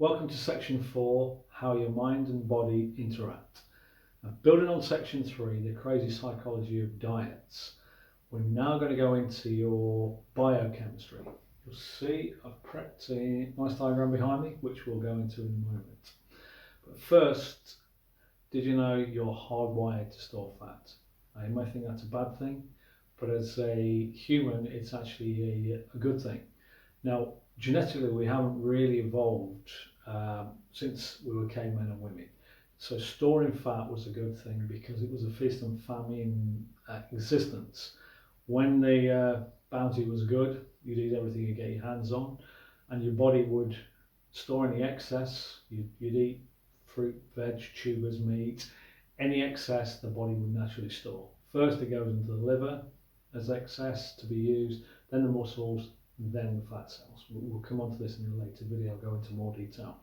Welcome to section 4, how your mind and body interact. Now, building on section 3, the crazy psychology of diets, we're now going to go into your biochemistry. You'll see I've prepped a nice diagram behind me, which we'll go into in a moment. But first, did you know you're hardwired to store fat? Now, you may think that's a bad thing, but as a human, it's actually a good thing. Now, genetically, we haven't really evolved since we were cavemen and women. So storing fat was a good thing because it was a feast and famine existence. When the bounty was good, you'd eat everything you get your hands on, and your body would store any excess. You'd eat fruit, veg, tubers, meat. Any excess the body would naturally store. First it goes into the liver as excess to be used, then the muscles, then the fat cells. We'll come on to this in a later video, I'll go into more detail.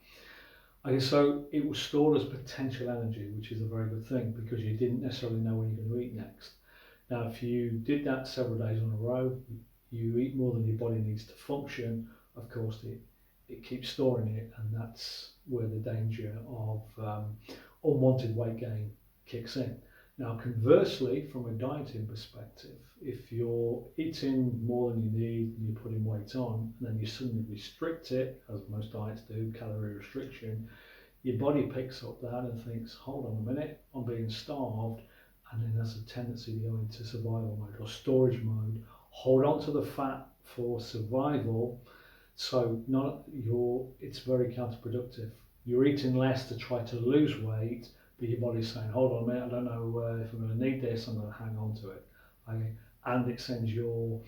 Okay, so it was stored as potential energy, which is a very good thing because you didn't necessarily know when you're going to eat next. Now, if you did that several days on a row, you eat more than your body needs to function, of course it keeps storing it, and that's where the danger of unwanted weight gain kicks in. Now, conversely, from a dieting perspective, if you're eating more than you need and you're putting weight on, and then you suddenly restrict it, as most diets do, calorie restriction, your body picks up that and thinks, hold on a minute, I'm being starved, and then there's a tendency to go into survival mode or storage mode, hold on to the fat for survival, so it's very counterproductive. You're eating less to try to lose weight, but your body's saying, hold on a minute, I don't know if I'm going to need this, I'm going to hang on to it. Okay? And it sends your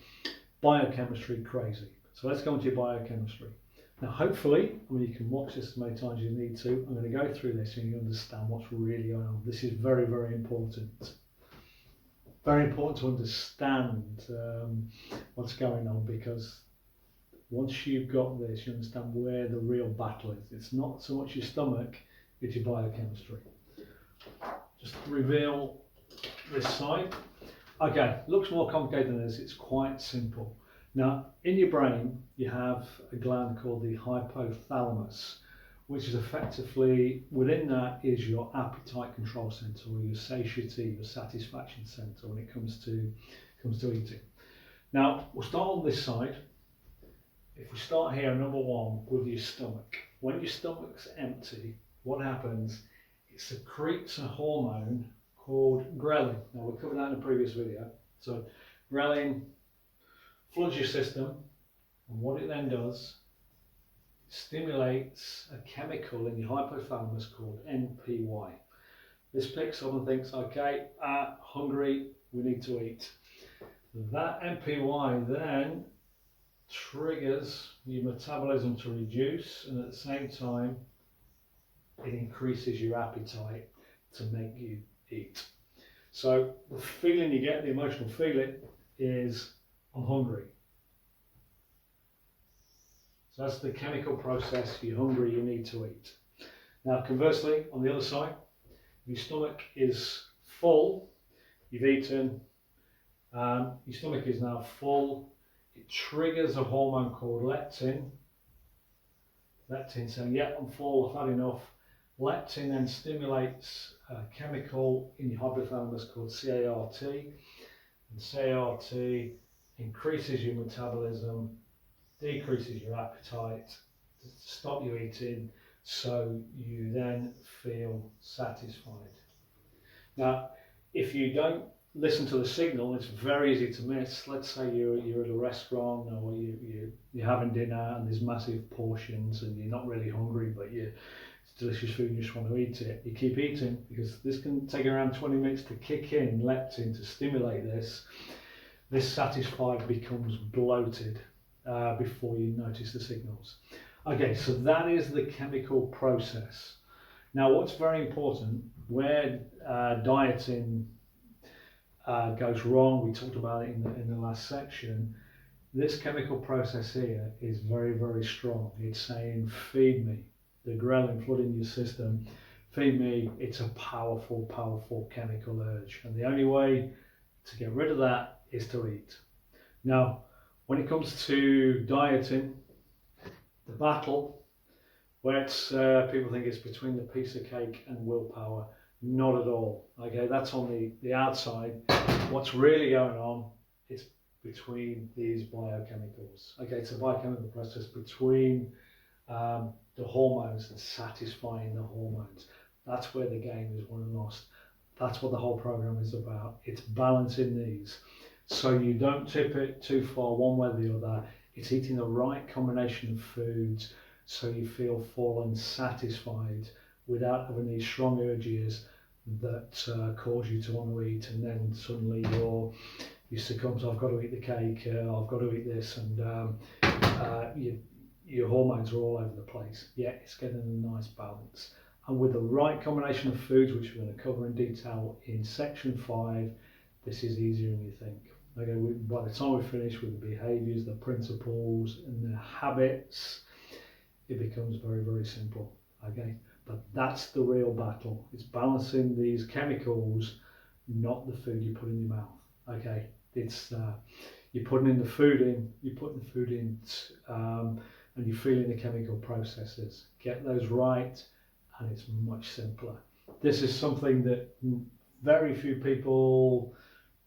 biochemistry crazy. So let's go into your biochemistry. Now, hopefully, you can watch this as many times as you need to. I'm going to go through this and you understand what's really going on. This is very, very important. Very important to understand what's going on, because once you've got this, you understand where the real battle is. It's not so much your stomach, it's your biochemistry. Just reveal this side. Okay, looks more complicated than this. It's quite simple. Now, in your brain, you have a gland called the hypothalamus, which is effectively, within that is your appetite control center, or your satiety, your satisfaction center when it comes to eating. Now, we'll start on this side. If we start here, number one, with your stomach. When your stomach's empty, what happens? It secretes a hormone called ghrelin. Now, we covered that in a previous video. So ghrelin floods your system, and what it then does, it stimulates a chemical in your hypothalamus called NPY. This picks up and thinks, okay, hungry, we need to eat. That NPY then triggers your metabolism to reduce, and at the same time it increases your appetite to make you eat. So the feeling you get, the emotional feeling, is I'm hungry. So that's the chemical process. You're hungry, you need to eat. Now, conversely, on the other side, your stomach is full, you've eaten, your stomach is now full. It triggers a hormone called leptin. Leptin saying, yeah, I'm full, I've had enough. Leptin then stimulates a chemical in your hypothalamus called CART, and CART increases your metabolism, decreases your appetite, to stop you eating, so you then feel satisfied. Now, if you don't listen to the signal, it's very easy to miss. Let's say you're at a restaurant, or you're having dinner and there's massive portions and you're not really hungry, but it's delicious food and you just want to eat it. You keep eating because this can take around 20 minutes to kick in leptin to stimulate this. This satisfied becomes bloated before you notice the signals. Okay, so that is the chemical process. Now, what's very important, where dieting goes wrong, we talked about it in the last section, this chemical process here is very, very strong. It's saying, feed me. The ghrelin flooding your system, feed me. It's a powerful, powerful chemical urge. And the only way to get rid of that is to eat. Now, when it comes to dieting, the battle where it's people think it's between the piece of cake and willpower. Not at all. Okay, that's on the outside. What's really going on is between these biochemicals. Okay, it's a biochemical process between the hormones and satisfying the hormones. That's where the game is won and lost. That's what the whole program is about. It's balancing these, so you don't tip it too far one way or the other. It's eating the right combination of foods so you feel full and satisfied without having these strong urges that cause you to want to eat, and then suddenly you succumb to, I've got to eat the cake, I've got to eat this, and your hormones are all over the place. Yeah, it's getting a nice balance. And with the right combination of foods, which we're going to cover in detail in section 5, this is easier than you think. Okay, by the time we finish with the behaviours, the principles and the habits, it becomes very, very simple. Okay, but that's the real battle. It's balancing these chemicals, not the food you put in your mouth. Okay, it's you're putting the food in, and you're feeling the chemical processes. Get those right, and it's much simpler. This is something that very few people,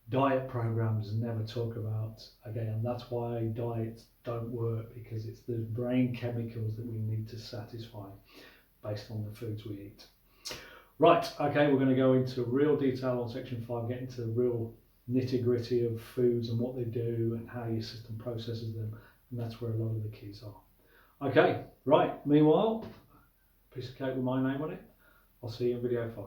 diet programs never talk about. Again, and that's why diets don't work, because it's the brain chemicals that we need to satisfy based on the foods we eat. Right, okay, we're going to go into real detail on section 5, get into the real nitty gritty of foods and what they do and how your system processes them, and that's where a lot of the keys are. Okay, right, meanwhile, piece of cake with my name on it. I'll see you in video 5.